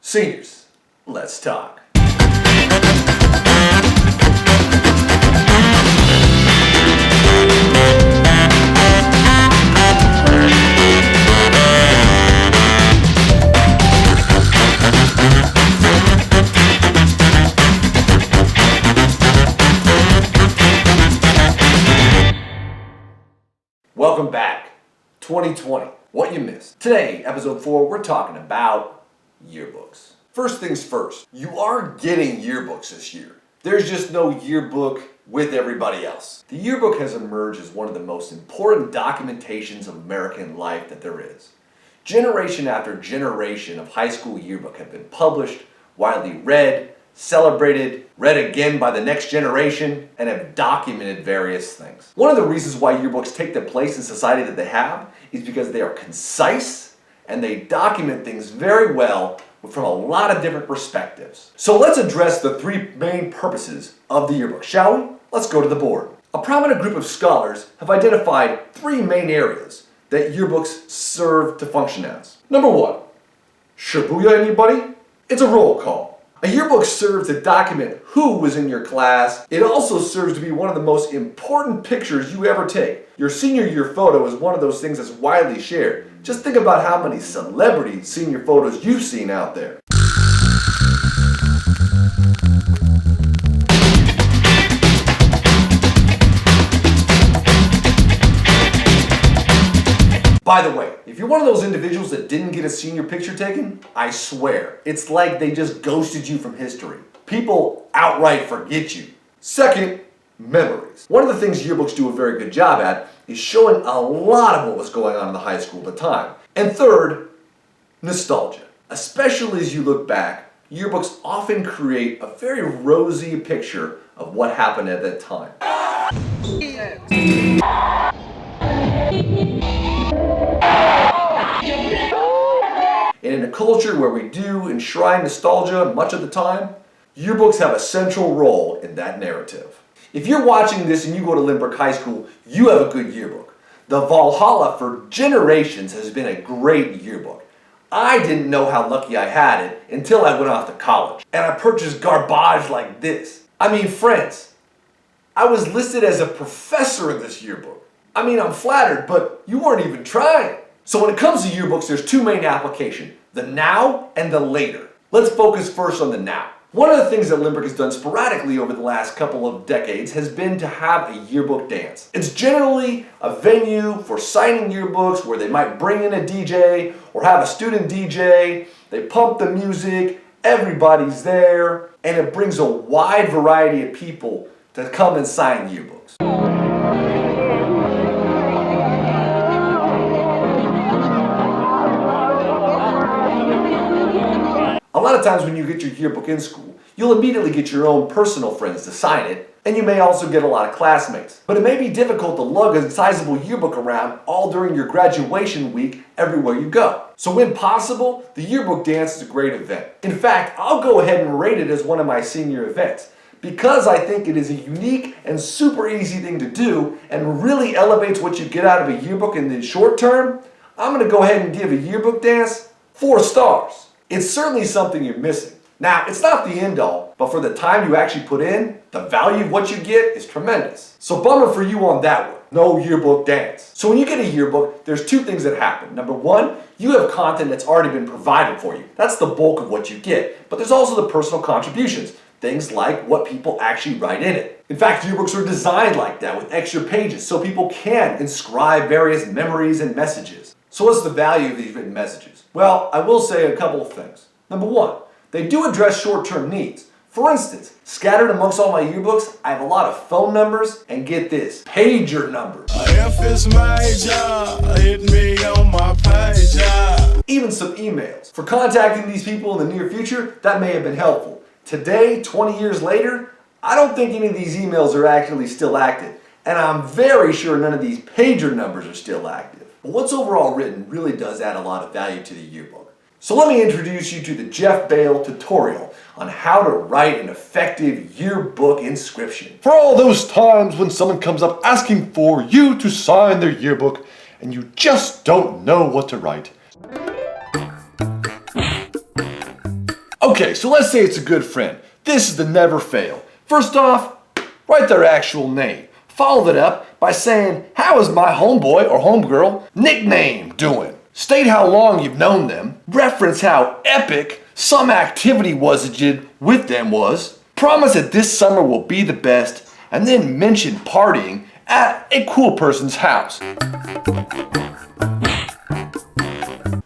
Seniors, let's talk. Welcome back. 2020. What you missed. Today, episode 4, we're talking about yearbooks. First things first, you are getting yearbooks this year. There's just no yearbook with everybody else. The yearbook has emerged as one of the most important documentations of American life that there is. Generation after generation of high school yearbook have been published, widely read, celebrated, read again by the next generation, and have documented various things. One of the reasons why yearbooks take the place in society that they have is because they are concise and they document things very well from a lot of different perspectives. So let's address the three main purposes of the yearbook, shall we? Let's go to the board. A prominent group of scholars have identified three main areas that yearbooks serve to function as. Number one, Shibuya anybody? It's a roll call. A yearbook serves to document who was in your class. It also serves to be one of the most important pictures you ever take. Your senior year photo is one of those things that's widely shared. Just think about how many celebrity senior photos you've seen out there. By the way, if you're one of those individuals that didn't get a senior picture taken, I swear, it's like they just ghosted you from history. People outright forget you. Second, memories. One of the things yearbooks do a very good job at is showing a lot of what was going on in the high school at the time. And third, nostalgia. Especially as you look back, yearbooks often create a very rosy picture of what happened at that time. And in a culture where we do enshrine nostalgia much of the time, yearbooks have a central role in that narrative. If you're watching this and you go to Lindbergh High School, you have a good yearbook. The Valhalla for generations has been a great yearbook. I didn't know how lucky I had it until I went off to college. And I purchased garbage like this. I mean, friends, I was listed as a professor in this yearbook. I mean, I'm flattered, but you weren't even trying. So when it comes to yearbooks, there's two main applications, the now and the later. Let's focus first on the now. One of the things that Lindbergh has done sporadically over the last couple of decades has been to have a yearbook dance. It's generally a venue for signing yearbooks where they might bring in a DJ or have a student DJ. They pump the music, everybody's there, and it brings a wide variety of people to come and sign yearbooks. A lot of times when you get your yearbook in school, you'll immediately get your own personal friends to sign it, and you may also get a lot of classmates. But it may be difficult to lug a sizable yearbook around all during your graduation week everywhere you go. So when possible, the yearbook dance is a great event. In fact, I'll go ahead and rate it as one of my senior events, because I think it is a unique and super easy thing to do and really elevates what you get out of a yearbook in the short term. I'm going to go ahead and give a yearbook dance 4 stars. It's certainly something you're missing. Now, it's not the end all, but for the time you actually put in, the value of what you get is tremendous. So bummer for you on that one. No yearbook dance. So when you get a yearbook, there's 2 things that happen. Number 1, you have content that's already been provided for you. That's the bulk of what you get. But there's also the personal contributions. Things like what people actually write in it. In fact, yearbooks are designed like that with extra pages so people can inscribe various memories and messages. So what's the value of these written messages? Well, I will say a couple of things. Number 1, they do address short-term needs. For instance, scattered amongst all my yearbooks, I have a lot of phone numbers, and get this, pager numbers. If it's major, hit me on my pager. Even some emails. For contacting these people in the near future, that may have been helpful. Today, 20 years later, I don't think any of these emails are actually still active. And I'm very sure none of these pager numbers are still active. But what's overall written really does add a lot of value to the yearbook. So let me introduce you to the Jeff Bale tutorial on how to write an effective yearbook inscription. For all those times when someone comes up asking for you to sign their yearbook and you just don't know what to write. Okay, so let's say it's a good friend. This is the never fail. First off, write their actual name. Follow that up by saying, how is my homeboy or homegirl nickname doing? State how long you've known them. Reference how epic some activity was that you did with them was. Promise that this summer will be the best, and then mention partying at a cool person's house.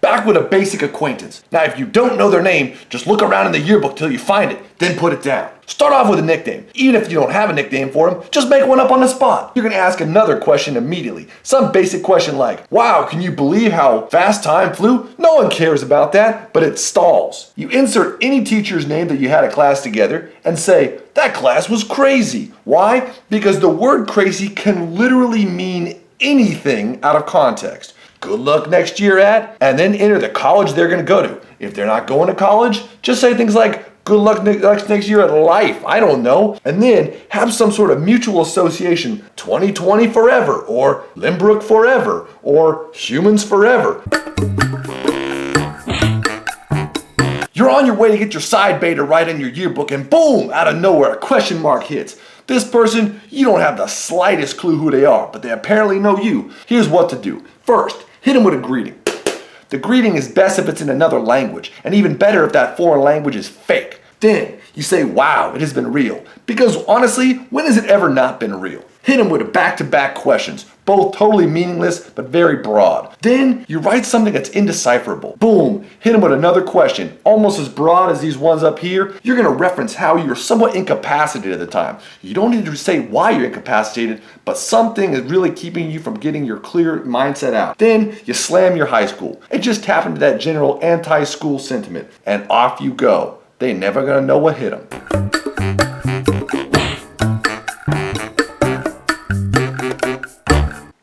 Back with a basic acquaintance. Now, if you don't know their name, just look around in the yearbook till you find it, then put it down. Start off with a nickname. Even if you don't have a nickname for them, just make one up on the spot. You're gonna ask another question immediately. Some basic question like, wow, can you believe how fast time flew? No one cares about that, but it stalls. You insert any teacher's name that you had a class together and say, that class was crazy. Why? Because the word crazy can literally mean anything out of context. Good luck next year at, and then enter the college they're going to go to. If they're not going to college, just say things like, good luck next year at life, I don't know. And then have some sort of mutual association, 2020 forever, or Limbrook forever, or humans forever. You're on your way to get your side bay to write in your yearbook, and boom, out of nowhere, a question mark hits. This person, you don't have the slightest clue who they are, but they apparently know you. Here's what to do. First, hit them with a greeting. The greeting is best if it's in another language, and even better if that foreign language is fake. Then, you say, wow, it has been real. Because honestly, when has it ever not been real? Hit them with back-to-back questions, both totally meaningless but very broad. Then, you write something that's indecipherable. Boom, hit them with another question, almost as broad as these ones up here. You're gonna reference how you're somewhat incapacitated at the time. You don't need to say why you're incapacitated, but something is really keeping you from getting your clear mindset out. Then, you slam your high school and just tap into that general anti-school sentiment, and off you go. They never gonna know what hit them.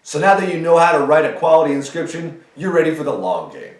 So now that you know how to write a quality inscription, you're ready for the long game.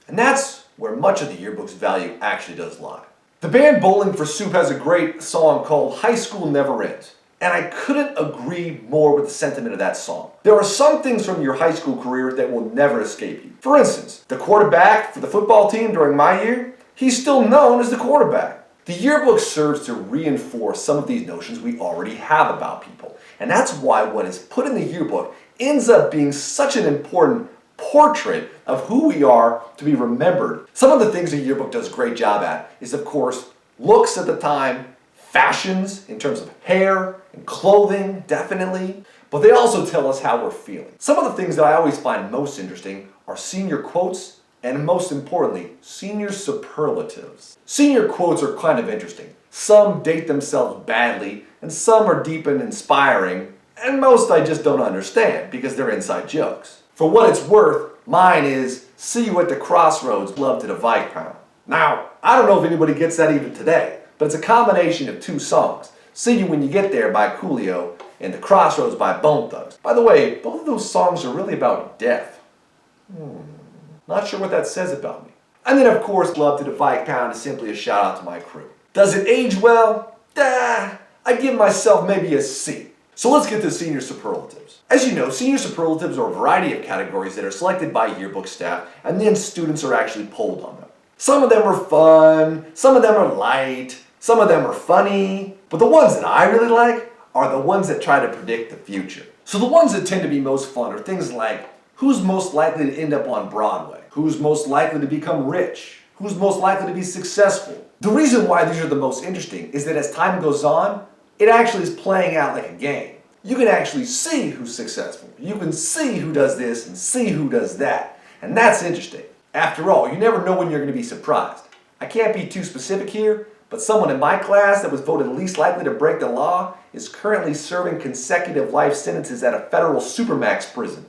And that's where much of the yearbook's value actually does lie. The band Bowling for Soup has a great song called High School Never Ends. And I couldn't agree more with the sentiment of that song. There are some things from your high school career that will never escape you. For instance, the quarterback for the football team during my year, he's still known as the quarterback. The yearbook serves to reinforce some of these notions we already have about people. And that's why what is put in the yearbook ends up being such an important portrait of who we are to be remembered. Some of the things the yearbook does a great job at is, of course, looks at the time, fashions in terms of hair and clothing, definitely, but they also tell us how we're feeling. Some of the things that I always find most interesting are senior quotes and, most importantly, senior superlatives. Senior quotes are kind of interesting. Some date themselves badly, and some are deep and inspiring, and most I just don't understand because they're inside jokes. For what it's worth, mine is, see you at the crossroads, love to the Viscount. Now, I don't know if anybody gets that even today, but it's a combination of two songs. See You When You Get There by Coolio and The Crossroads by Bone Thugs. By the way, both of those songs are really about death. Not sure what that says about me. And then of course, Love to the Viscount is simply a shout out to my crew. Does it age well? I'd give myself maybe a C. So let's get to senior superlatives. As you know, senior superlatives are a variety of categories that are selected by yearbook staff, and then students are actually polled on them. Some of them are fun, some of them are light, some of them are funny, but the ones that I really like are the ones that try to predict the future. So the ones that tend to be most fun are things like, who's most likely to end up on Broadway? Who's most likely to become rich? Who's most likely to be successful? The reason why these are the most interesting is that as time goes on, it actually is playing out like a game. You can actually see who's successful. You can see who does this and see who does that. And that's interesting. After all, you never know when you're going to be surprised. I can't be too specific here, but someone in my class that was voted least likely to break the law is currently serving consecutive life sentences at a federal supermax prison.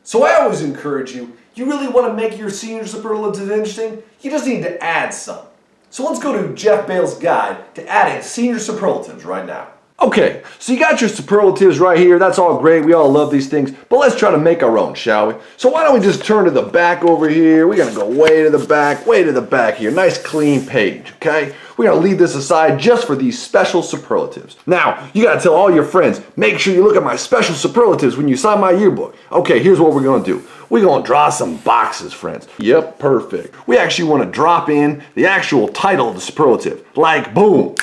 So I always encourage you really want to make your senior superlatives interesting, you just need to add some. So let's go to Jeff Bale's guide to adding senior superlatives right now. Okay, so you got your superlatives right here. That's all great. We all love these things. But let's try to make our own, shall we? So why don't we just turn to the back over here. We're going to go way to the back here. Nice clean page, okay? We're going to leave this aside just for these special superlatives. Now, you got to tell all your friends, make sure you look at my special superlatives when you sign my yearbook. Okay, here's what we're going to do. We're going to draw some boxes, friends. Yep, perfect. We actually want to drop in the actual title of the superlative. Like, boom,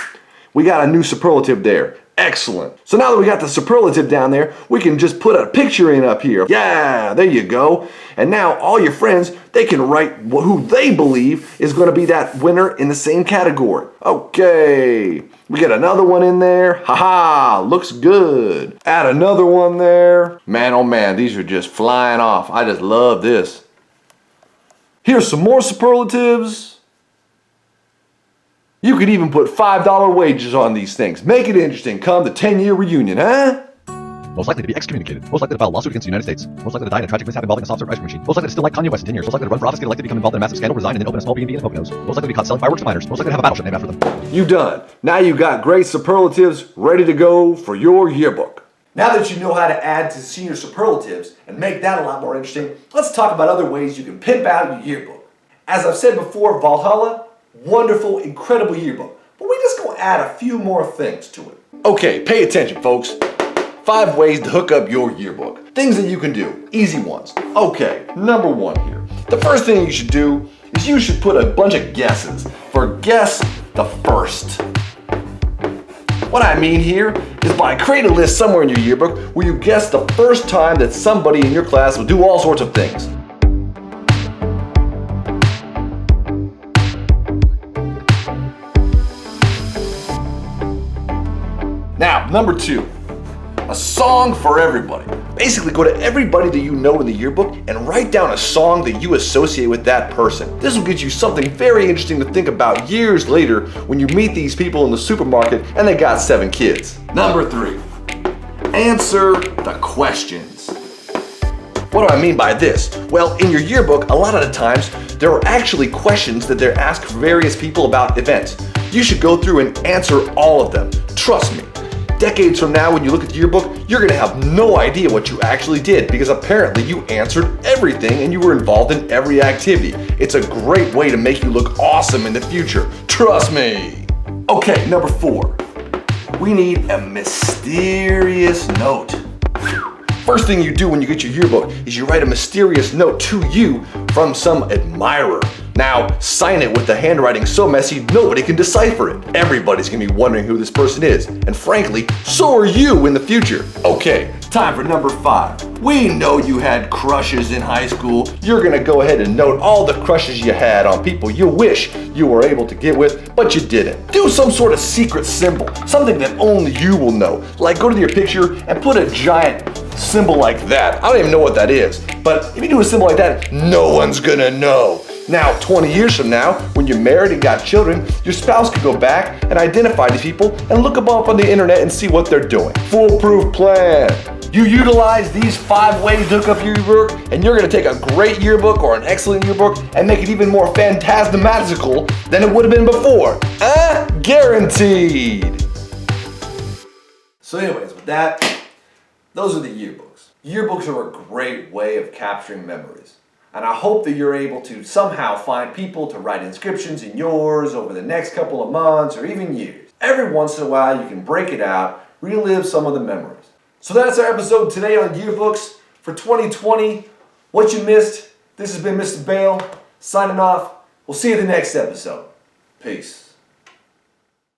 we got a new superlative there. Excellent. So now that we got the superlative down there, we can just put a picture in up here. Yeah, there you go. And now all your friends, they can write who they believe is going to be that winner in the same category. Okay, we get another one in there. Haha, looks good. Add another one there. Man, oh man, these are just flying off. I just love this. Here's some more superlatives. You could even put $5 wages on these things. Make it interesting. Come the 10-year reunion, huh? Most likely to be excommunicated. Most likely to file a lawsuit against the United States. Most likely to die in a tragic mishap involving a soft serve ice cream machine. Most likely to still like Kanye West in 10 years. Most likely to run for office, get elected, become involved in a massive scandal, resign, and then open a small B&B in Poconos. Most likely to be caught selling fireworks to minors. Most likely to have a battleship named after them. You done. Now you got great superlatives ready to go for your yearbook. Now that you know how to add to senior superlatives and make that a lot more interesting, let's talk about other ways you can pimp out your yearbook. As I've said before, Valhalla, wonderful, incredible yearbook. But we just gonna add a few more things to it. Okay, pay attention, folks. 5 ways to hook up your yearbook. Things that you can do. Easy ones. Okay, number 1 here. The first thing you should do is you should put a bunch of guesses for guess the first. What I mean here is by create a list somewhere in your yearbook where you guess the first time that somebody in your class will do all sorts of things. Now, number 2, a song for everybody. Basically, go to everybody that you know in the yearbook and write down a song that you associate with that person. This will get you something very interesting to think about years later when you meet these people in the supermarket and they got 7 kids. Number 3, answer the questions. What do I mean by this? Well, in your yearbook, a lot of the times, there are actually questions that they're asked various people about events. You should go through and answer all of them. Trust me. Decades from now, when you look at the yearbook, you're gonna have no idea what you actually did because apparently you answered everything and you were involved in every activity. It's a great way to make you look awesome in the future. Trust me. Okay, number 4. We need a mysterious note. First thing you do when you get your yearbook is you write a mysterious note to you from some admirer. Now, sign it with the handwriting so messy nobody can decipher it. Everybody's gonna be wondering who this person is. And frankly, so are you in the future. Okay, time for number 5. We know you had crushes in high school. You're gonna go ahead and note all the crushes you had on people you wish you were able to get with, but you didn't. Do some sort of secret symbol, something that only you will know. Like go to your picture and put a giant symbol like that. I don't even know what that is, but if you do a symbol like that, no one's gonna know. Now, 20 years from now, when you're married and got children, your spouse could go back and identify these people and look them up on the internet and see what they're doing. Foolproof plan. You utilize these 5 ways to hook up your yearbook, and you're gonna take a great yearbook or an excellent yearbook and make it even more phantasmatical than it would have been before. Guaranteed. So anyways, with that, those are the yearbooks. Yearbooks are a great way of capturing memories. And I hope that you're able to somehow find people to write inscriptions in yours over the next couple of months or even years. Every once in a while you can break it out, relive some of the memories. So that's our episode today on yearbooks for 2020. What you missed, this has been Mr. Bale signing off. We'll see you in the next episode. Peace.